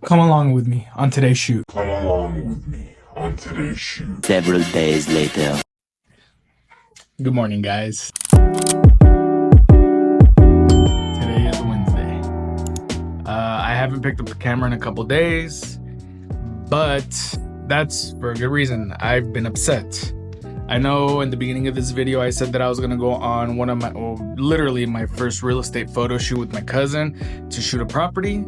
Come along with me on today's shoot. Several days later. Good morning, guys. Today is Wednesday. I haven't picked up the camera in a couple days, but that's for a good reason. I've been upset. I know in the beginning of this video I said that I was gonna go on one of my, literally my first real estate photo shoot with my cousin to shoot a property.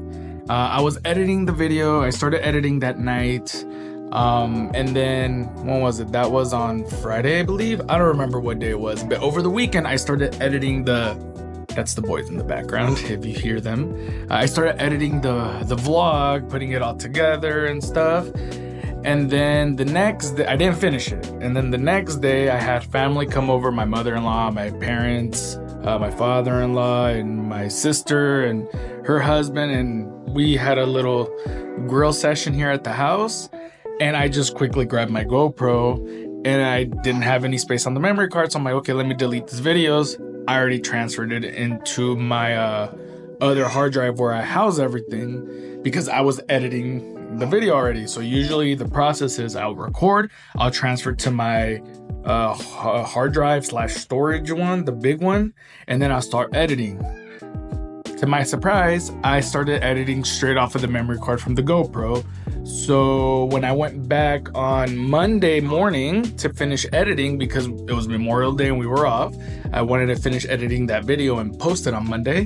I was editing the video. I started editing that night. And then when was it? That was on Friday, I believe. I don't remember what day it was, but over the weekend I started editing that's the boys in the background if you hear them. I started editing the vlog, putting it all together and stuff. And then the next day, I didn't finish it. And then the next day I had family come over, my mother-in-law, my parents, my father-in-law, and my sister and her husband. And we had a little grill session here at the house. And I just quickly grabbed my GoPro and I didn't have any space on the memory card. So I'm like, okay, let me delete these videos. I already transferred it into my other hard drive where I house everything because I was editing the video already. So usually the process is I'll record, I'll transfer to my hard drive / storage one, the big one, and then I'll start editing. To my surprise, I started editing straight off of the memory card from the GoPro. So when I went back on Monday morning to finish editing, because it was Memorial Day and we were off, I wanted to finish editing that video and post it on Monday.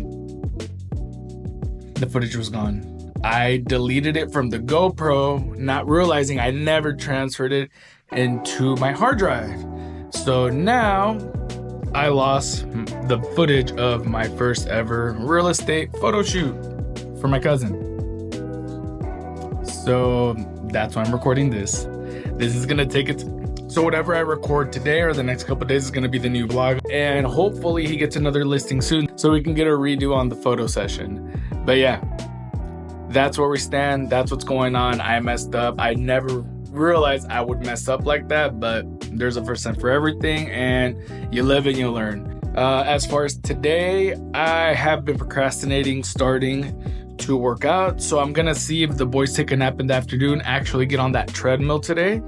The footage was gone. I deleted it from the GoPro, not realizing I never transferred it into my hard drive. So now I lost the footage of my first ever real estate photo shoot for my cousin. So that's why I'm recording this. This is gonna take it. So whatever I record today or the next couple days is gonna be the new vlog. And hopefully he gets another listing soon so we can get a redo on the photo session. But yeah, that's where we stand. That's what's going on. I messed up. I never realized I would mess up like that, but there's a first time for everything, and you live and you learn. As far as today, I have been procrastinating starting to work out, so I'm gonna see if the boys take a nap in the afternoon, actually get on that treadmill today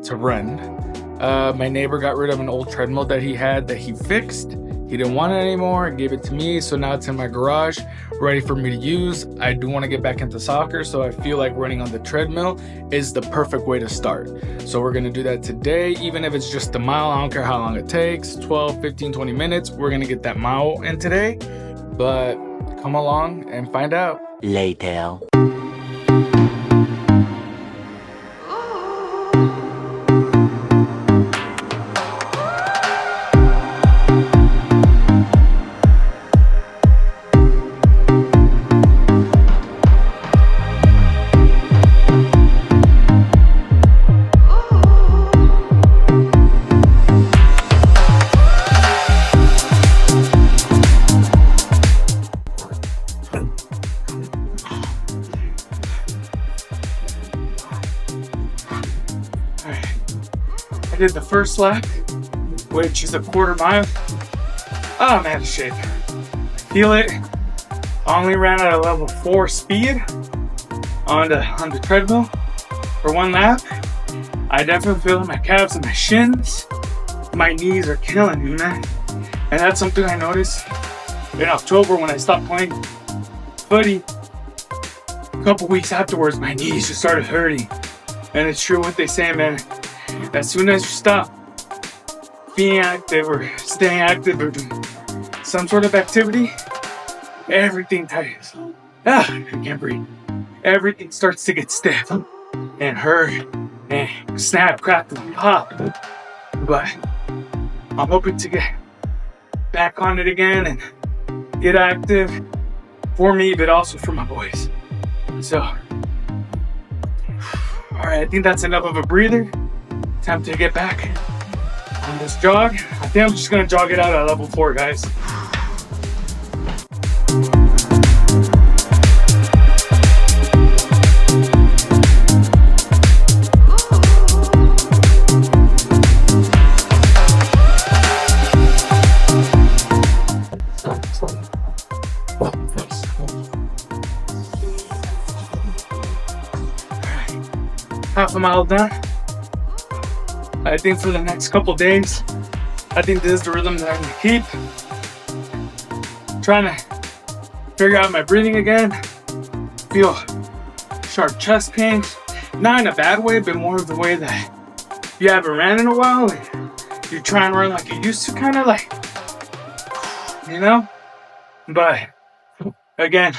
to run. My neighbor got rid of an old treadmill that he had that he fixed. He didn't want it anymore and gave it to me, so now it's in my garage ready for me to use. I do want to get back into soccer, so I feel like running on the treadmill is the perfect way to start. So we're going to do that today, even if it's just a mile. I don't care how long it takes, 12, 15, 20 minutes. We're going to get that mile in today, but come along and find out. Later. I did the first lap, which is a quarter mile. Oh, I'm out of shape. Feel it. I only ran at a level 4 speed on the treadmill for one lap. I definitely feel in my calves and my shins. My knees are killing me, man. And that's something I noticed in October when I stopped playing footy. A couple weeks afterwards, my knees just started hurting. And it's true what they say, man. As soon as you stop being active or staying active or doing some sort of activity, everything tightens. I can't breathe. Everything starts to get stiff and hurt and snap, crackle, and pop. But I'm hoping to get back on it again and get active for me, but also for my boys. So, all right, I think that's enough of a breather. Time to get back on this jog. I think I'm just gonna jog it out at level 4, guys. half a mile done. I think for the next couple days, I think this is the rhythm that I'm gonna keep. Trying to figure out my breathing again. Feel sharp chest pain. Not in a bad way, but more of the way that you haven't ran in a while. Like you try and run like you used to, kind of like, you know? But again,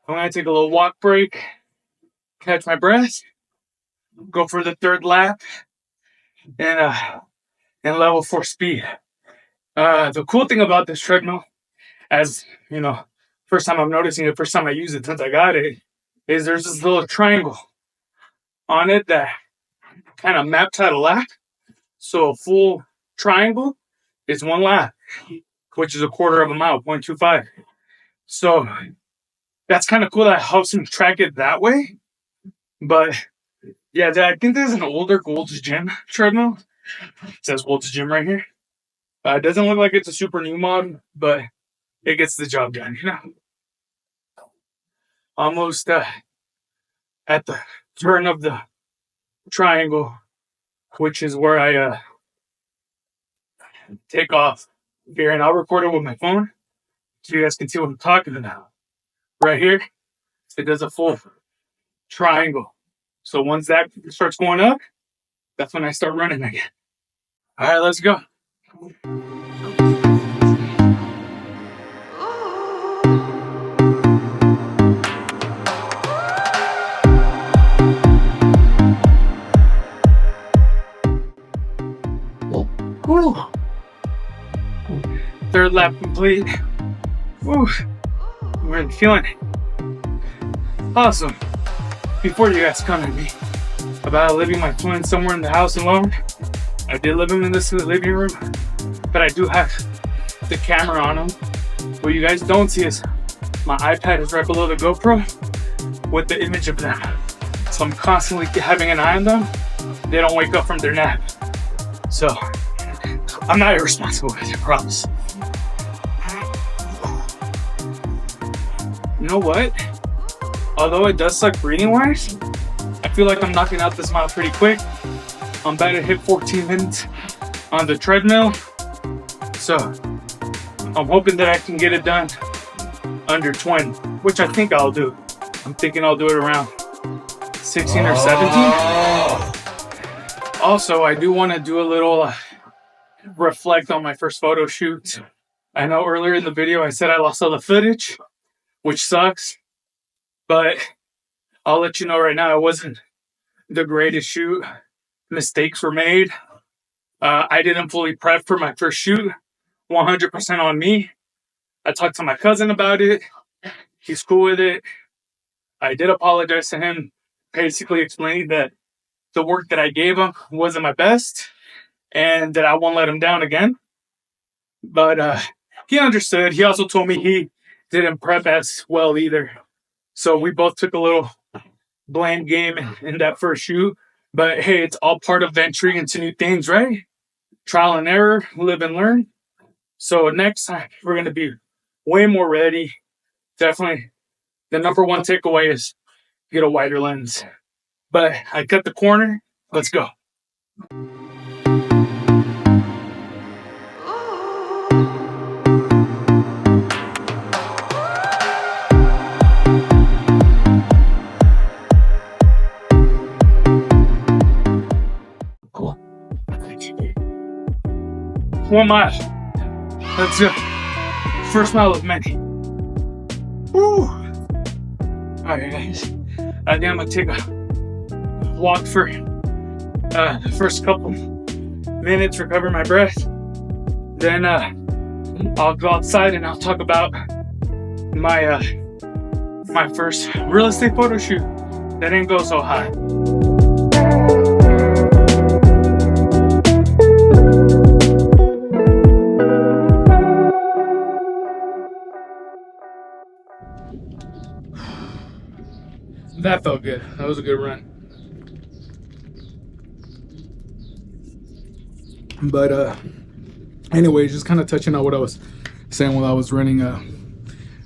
I'm gonna take a little walk break, catch my breath, go for the third lap, and level 4 speed. The cool thing about this treadmill, as you know, first time I'm noticing it, first time I use it since I got it, is there's this little triangle on it that kind of maps out a lap. So a full triangle is 1 lap, which is a quarter of a mile, 0.25. So that's kind of cool that helps him track it that way. But yeah, I think this is an older Gold's Gym treadmill. It says Gold's Gym right here. It doesn't look like it's a super new model, but it gets the job done, you know. Almost at the turn of the triangle, which is where I take off here, and I'll record it with my phone so you guys can see what I'm talking about. Right here, it does a full triangle. So once that starts going up, that's when I start running again. All right, let's go. Woo. Third lap complete. Woo. I'm really feeling it. Awesome. Before you guys come at me about leaving my twin somewhere in the house alone, I did leave him in this living room, but I do have the camera on him. What you guys don't see is my iPad is right below the GoPro with the image of them. So I'm constantly having an eye on them. They don't wake up from their nap. So I'm not irresponsible with it, I promise. You know what? Although it does suck breathing wise, I feel like I'm knocking out this mile pretty quick. I'm about to hit 14 minutes on the treadmill. So I'm hoping that I can get it done under 20, which I think I'll do. I'm thinking I'll do it around 16 or 17. Also, I do want to do a little reflect on my first photo shoot. I know earlier in the video I said I lost all the footage, which sucks. But I'll let you know right now, it wasn't the greatest shoot. Mistakes were made. I didn't fully prep for my first shoot. 100% on me. I talked to my cousin about it. He's cool with it. I did apologize to him, basically explaining that the work that I gave him wasn't my best and that I won't let him down again. But he understood. He also told me he didn't prep as well either. So we both took a little blame game in that first shoot. But hey, it's all part of venturing into new things, right? Trial and error, live and learn. So next time, we're going to be way more ready. Definitely, the number one takeaway is get a wider lens. But I cut the corner. Let's go. Cool. 1 mile. Let's go. First mile of many. Woo. All right, guys. I think I'm gonna take a walk for the first couple minutes, recover my breath. Then I'll go outside and I'll talk about my my first real estate photo shoot. That didn't go so high. That felt good. That was a good run. But anyways, just kind of touching on what I was saying while I was running.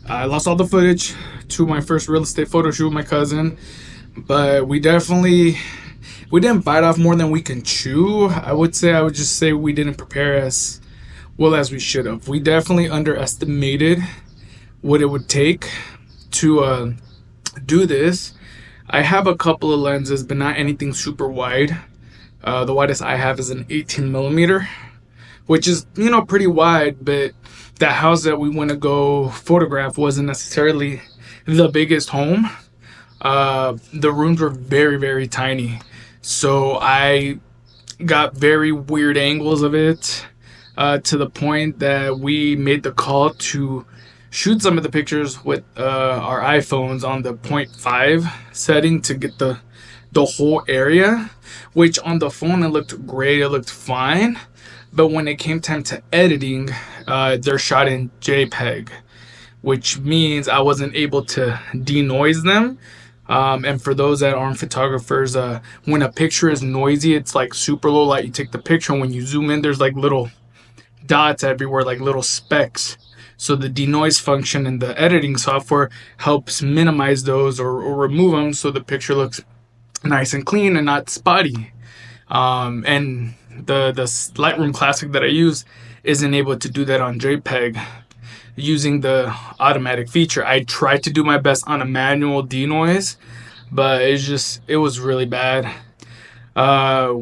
I lost all the footage to my first real estate photo shoot with my cousin, but we definitely we didn't bite off more than we can chew. I would just say we didn't prepare as well as we should have. We definitely underestimated what it would take to do this. I have a couple of lenses, but not anything super wide. The widest I have is an 18 millimeter, which is, pretty wide, but that house that we went to go photograph wasn't necessarily the biggest home. The rooms were very, very tiny. So I got very weird angles of it, to the point that we made the call to shoot some of the pictures with our iPhones on the 0.5 setting to get the whole area, which on the phone it looked great, it looked fine. But when it came time to editing, they're shot in JPEG, which means I wasn't able to denoise them. And for those that aren't photographers, when a picture is noisy, it's like super low light. You take the picture, and when you zoom in, there's like little dots everywhere, like little specks. So the denoise function in the editing software helps minimize those or remove them, so the picture looks nice and clean and not spotty. And the Lightroom Classic that I use isn't able to do that on JPEG using the automatic feature. I tried to do my best on a manual denoise, but it was really bad.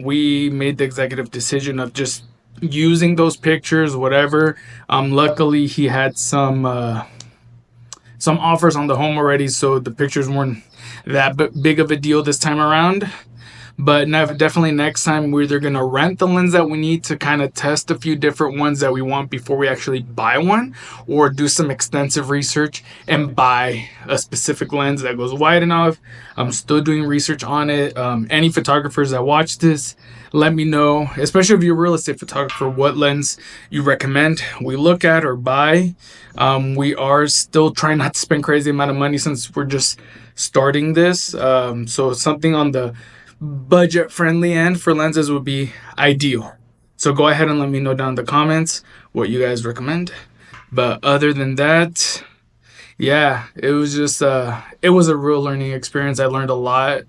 We made the executive decision of just using those pictures, whatever. Luckily he had some offers on the home already, so the pictures weren't that big of a deal this time around. But definitely next time we're either going to rent the lens that we need to kind of test a few different ones that we want before we actually buy one, or do some extensive research and buy a specific lens that goes wide enough. I'm still doing research on it. Any photographers that watch this, let me know, especially if you're a real estate photographer, what lens you recommend we look at or buy. We are still trying not to spend crazy amount of money since we're just starting this. So something on the budget friendly end for lenses would be ideal. So go ahead and let me know down in the comments what you guys recommend. But other than that, yeah, it was just it was a real learning experience. I learned a lot,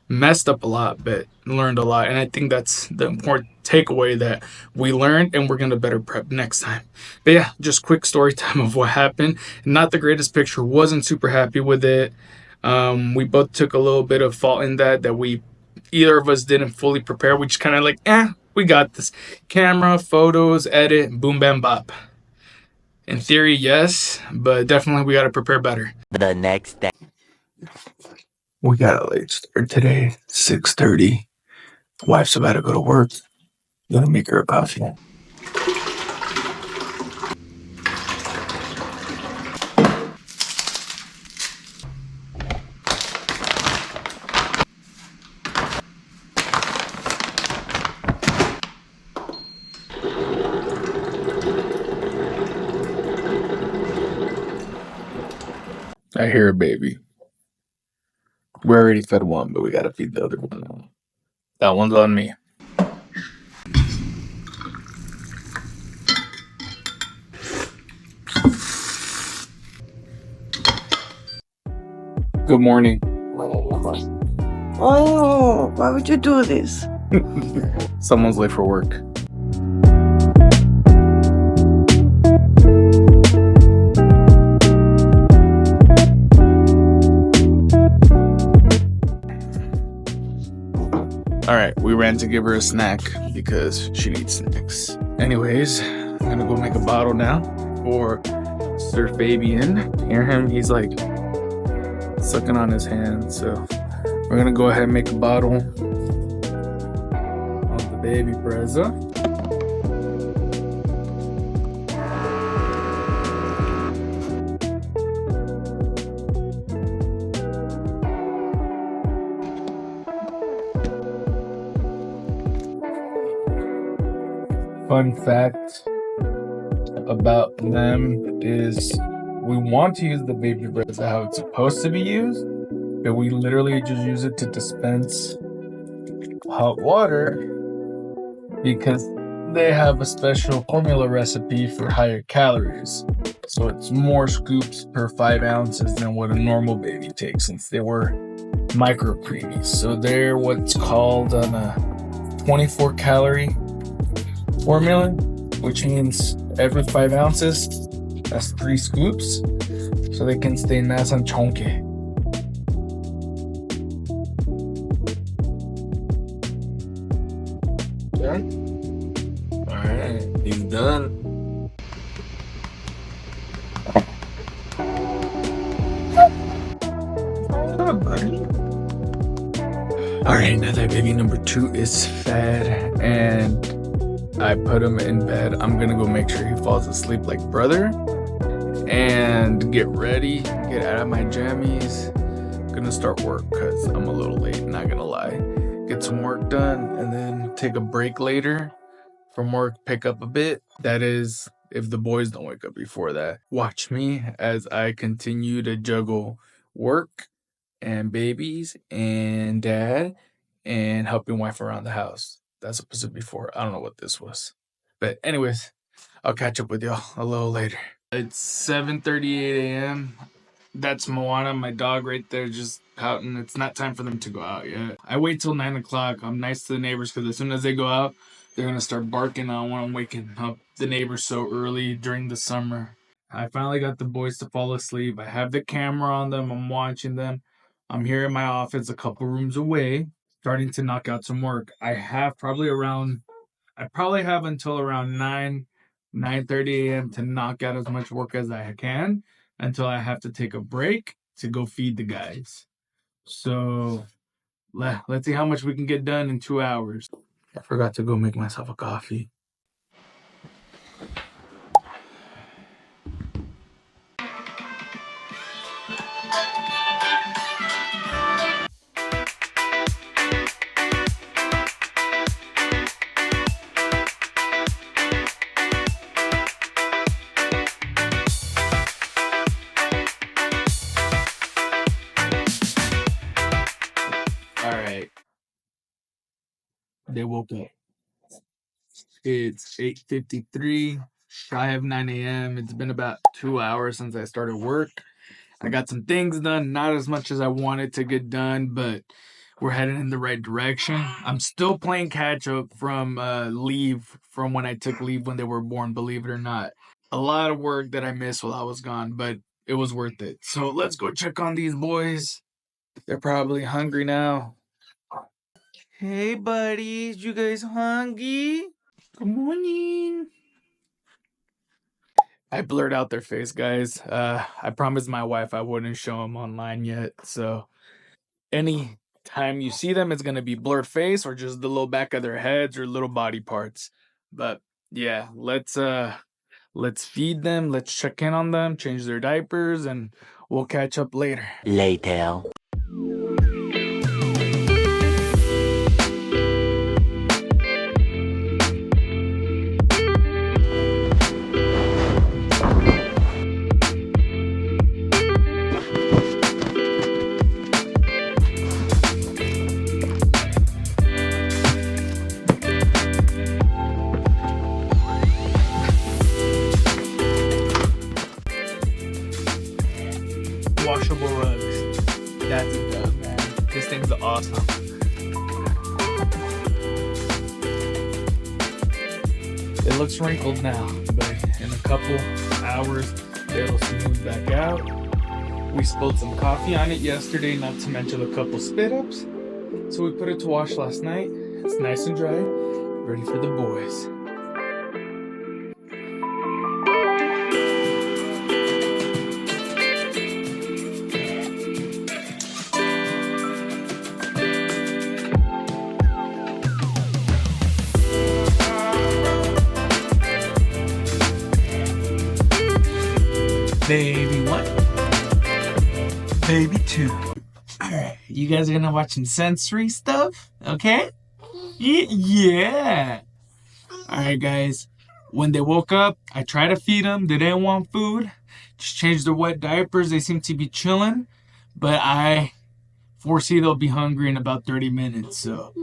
messed up a lot, but learned a lot. And I think that's the important takeaway, that we learned and we're gonna better prep next time. But yeah, just quick story time of what happened. Not the greatest picture, wasn't super happy with it. We both took a little bit of fault in that either of us didn't fully prepare. We just kind of like, we got this. Camera, photos, edit, boom, bam, bop. In theory, yes, but definitely we got to prepare better. The next day. We got a late start today, 6:30. Wife's about to go to work. Gonna make her a coffee. I hear a baby. We already fed one, but we gotta feed the other one now. That one's on me. Good morning. Oh, why would you do this? Someone's late for work. All right, we ran to give her a snack because she needs snacks. Anyways, I'm gonna go make a bottle now for Surf Baby in. Hear him? He's like sucking on his hand. So we're gonna go ahead and make a bottle of the baby Brezza. Fun fact about them is we want to use the baby breath how it's supposed to be used, but we literally just use it to dispense hot water because they have a special formula recipe for higher calories. So it's more scoops per 5 ounces than what a normal baby takes, since they were micro preemies. So they're what's called on a 24 calorie formula, which means every 5 ounces, that's 3 scoops, so they can stay nice and chunky. Done? Alright, he's done. What's up, buddy? Alright, now that baby number 2 is fed and I put him in bed, I'm gonna go make sure he falls asleep like brother and get ready, get out of my jammies. Gonna start work because I'm a little late, not gonna lie. Get some work done and then take a break later from work, pick up a bit. That is, if the boys don't wake up before that. Watch me as I continue to juggle work and babies and dad and helping wife around the house. That's a episode before. I don't know what this was. But anyways, I'll catch up with y'all a little later. It's 7:38 a.m. That's Moana, my dog right there, just pouting. It's not time for them to go out yet. I wait till 9 o'clock. I'm nice to the neighbors because as soon as they go out, they're going to start barking on when I'm waking up the neighbors so early during the summer. I finally got the boys to fall asleep. I have the camera on them. I'm watching them. I'm here in my office a couple rooms away, starting to knock out some work. I probably have until around 9:30 a.m. to knock out as much work as I can until I have to take a break to go feed the guys. So let's see how much we can get done in 2 hours. I forgot to go make myself a coffee. Alright. They woke up. It's 8:53, shy of 9 a.m. It's been about 2 hours since I started work. I got some things done, not as much as I wanted to get done, but we're heading in the right direction. I'm still playing catch up from leave from when I took leave when they were born, believe it or not. A lot of work that I missed while I was gone, but it was worth it. So let's go check on these boys. They're probably hungry now. Hey buddies, you guys hungry? Good morning. I blurred out their face, guys. I promised my wife I wouldn't show them online yet, so any time you see them, it's gonna be blurred face or just the little back of their heads or little body parts. But yeah, let's feed them, let's check in on them, change their diapers, and we'll catch up later. Later. Washable rugs. That's a dub, man. This thing's awesome. It looks wrinkled now, but in a couple hours, it'll smooth back out. We spilled some coffee on it yesterday, not to mention a couple spit ups. So we put it to wash last night. It's nice and dry, ready for the boys. Baby 1, baby 2. Alright, you guys are gonna watch some sensory stuff, okay? Yeah. Alright guys, when they woke up, I tried to feed them. They didn't want food. Just changed their wet diapers. They seem to be chilling, but I foresee they'll be hungry in about 30 minutes. So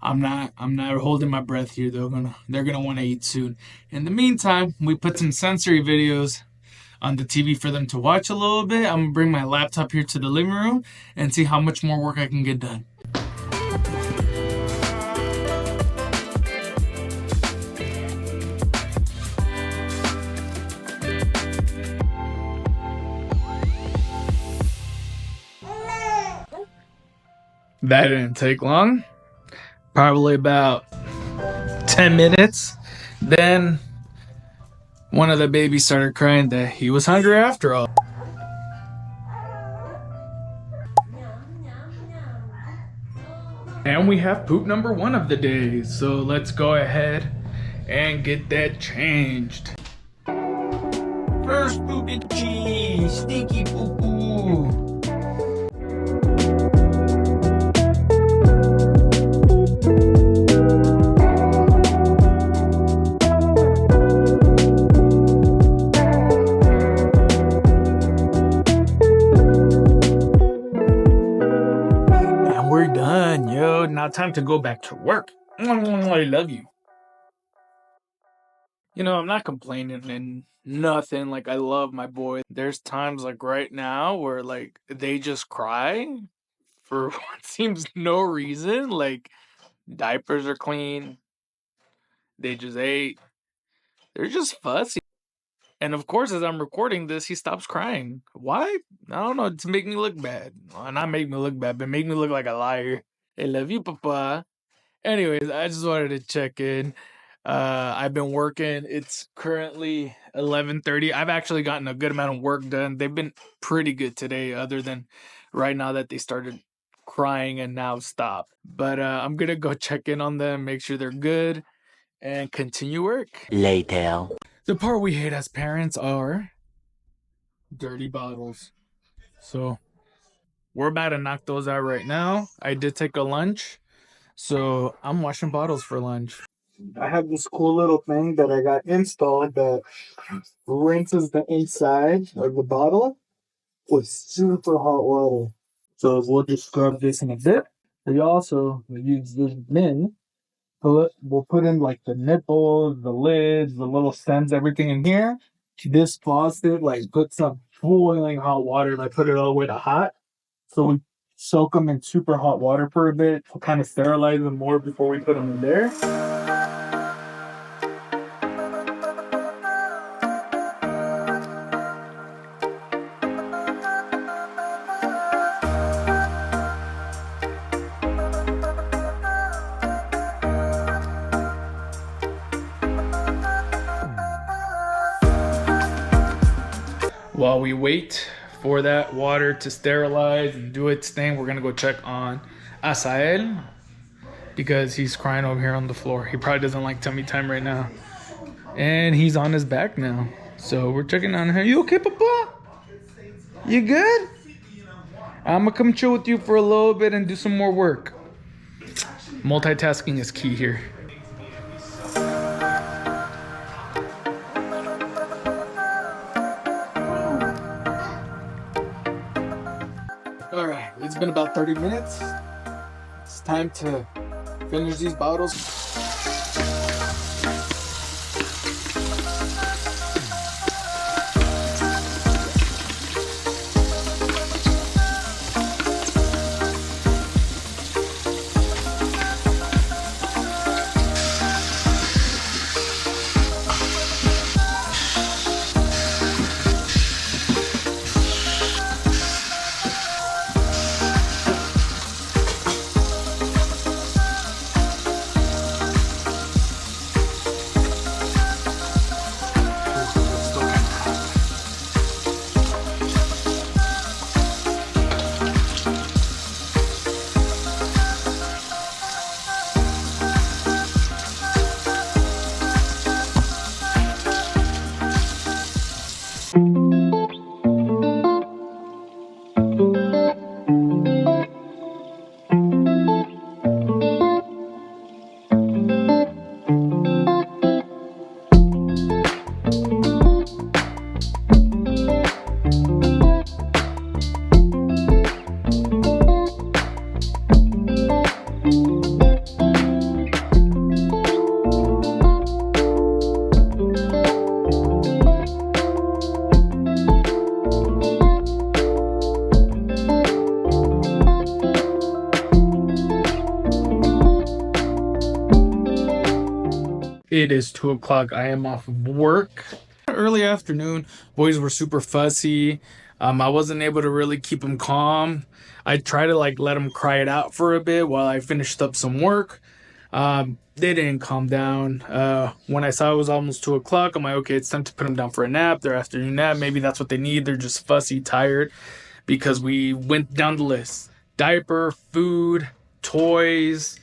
I'm not holding my breath here. They're gonna want to eat soon. In the meantime, we put some sensory videos on the TV for them to watch a little bit. I'm gonna bring my laptop here to the living room and see how much more work I can get done. That didn't take long. Probably about 10 minutes. Then one of the babies started crying that he was hungry after all. And we have poop number 1 of the day. So let's go ahead and get that changed. First poop and cheese, stinky poo poo. We're done, yo. Now time to go back to work. I love you. You know, I'm not complaining and nothing. Like, I love my boy. There's times like right now where like they just cry for what seems no reason. Like, diapers are clean. They just ate. They're just fussy. And of course, as I'm recording this, he stops crying. Why? I don't know. To make me look bad. Well, not make me look bad, but make me look like a liar. I love you, Papa. Anyways, I just wanted to check in. I've been working. It's currently 11:30. I've actually gotten a good amount of work done. They've been pretty good today, other than right now that they started crying and now stop. But I'm gonna go check in on them, make sure they're good, and continue work. Later. The part we hate as parents are dirty bottles. So we're about to knock those out right now. I did take a lunch, so I'm washing bottles for lunch. I have this cool little thing that I got installed that rinses the inside of the bottle with super hot water. So we'll just scrub this in a bit. We also use this bin. We'll put in like the nipples, the lids, the little stems, everything in here. This faucet like puts some boiling hot water and I put it all the way to hot. So we soak them in super hot water for a bit to kind of sterilize them more before we put them in there. While we wait for that water to sterilize and do its thing, we're gonna go check on Asael because he's crying over here on the floor. He probably doesn't like tummy time right now. And he's on his back now. So we're checking on him. You okay, Papa? You good? I'm gonna come chill with you for a little bit and do some more work. Multitasking is key here. Alright, it's been about 30 minutes. It's time to finish these bottles. It is 2 o'clock. I am off of work. Early afternoon, boys were super fussy. I wasn't able to really keep them calm. I tried to like let them cry it out for a bit while I finished up some work. They didn't calm down. When I saw it was almost 2 o'clock, I'm like, okay, it's time to put them down for a nap, their afternoon nap. Maybe that's what they need. They're just fussy, tired, because we went down the list. Diaper, food, toys,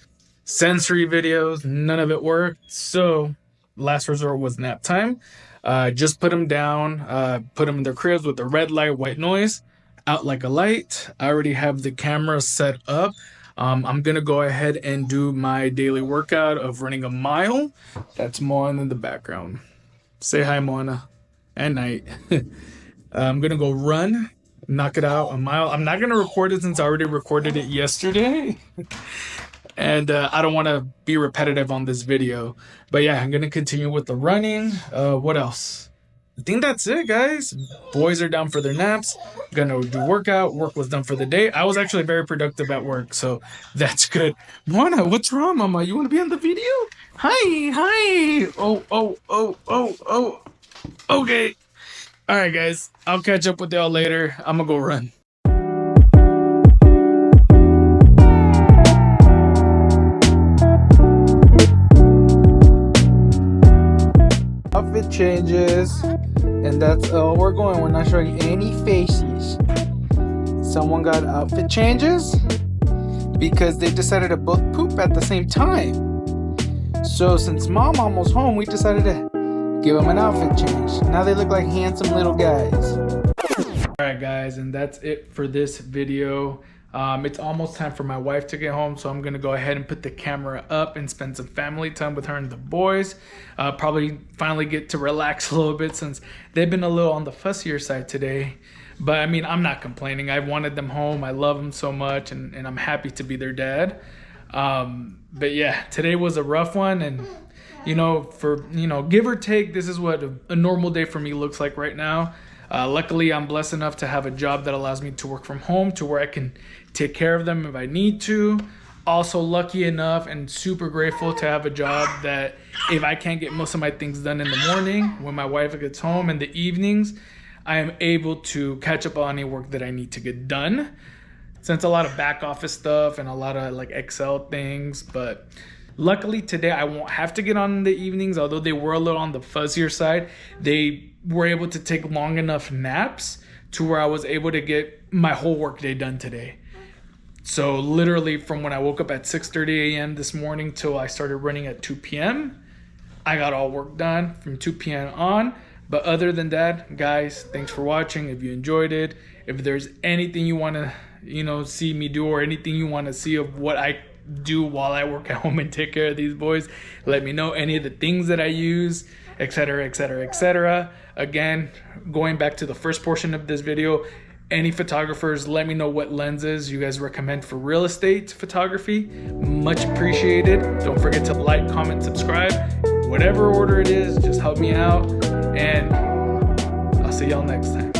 sensory videos, none of it worked. So last resort was nap time. Just put them down, put them in their cribs with the red light, white noise, out like a light. I already have the camera set up. I'm gonna go ahead and do my daily workout of running a mile. That's Moana in the background. Say hi, Moana. And night. I'm gonna go run, knock it out a mile. I'm not gonna record it since I already recorded it yesterday. And I don't want to be repetitive on this video. But yeah, I'm going to continue with the running. What else? I think that's it, guys. Boys are down for their naps. Gonna do workout. Work was done for the day. I was actually very productive at work, so that's good. Moana, what's wrong, Mama? You want to be on the video? Hi. Oh. Okay. All right, guys. I'll catch up with y'all later. I'm going to go run. Outfit changes, and that's all we're going. We're not showing any faces. Someone got outfit changes because they decided to both poop at the same time. So since Mom almost home, we decided to give them an outfit change. Now they look like handsome little guys. Alright guys, and that's it for this video. It's almost time for my wife to get home, so I'm gonna go ahead and put the camera up and spend some family time with her and the boys. Probably finally get to relax a little bit since they've been a little on the fussier side today. But I mean, I'm not complaining. I wanted them home. I love them so much, and I'm happy to be their dad. But yeah, today was a rough one, and give or take, this is what a normal day for me looks like right now. Luckily, I'm blessed enough to have a job that allows me to work from home to where I can take care of them if I need to. Also lucky enough and super grateful to have a job that if I can't get most of my things done in the morning, when my wife gets home in the evenings, I am able to catch up on any work that I need to get done. Since a lot of back office stuff and a lot of like Excel things, but luckily today I won't have to get on in the evenings, although they were a little on the fuzzier side. They were able to take long enough naps to where I was able to get my whole workday done today. So literally from when I woke up at 6:30 a.m. this morning till I started running at 2 p.m., I got all work done from 2 p.m. on. But other than that, guys, thanks for watching. If you enjoyed it, if there's anything you want to, see me do, or anything you want to see of what I do while I work at home and take care of these boys, let me know. Any of the things that I use, etc., etc., etc. Again, going back to the first portion of this video, any photographers, let me know what lenses you guys recommend for real estate photography. Much appreciated. Don't forget to like, comment, subscribe. Whatever order it is, just help me out. And I'll see y'all next time.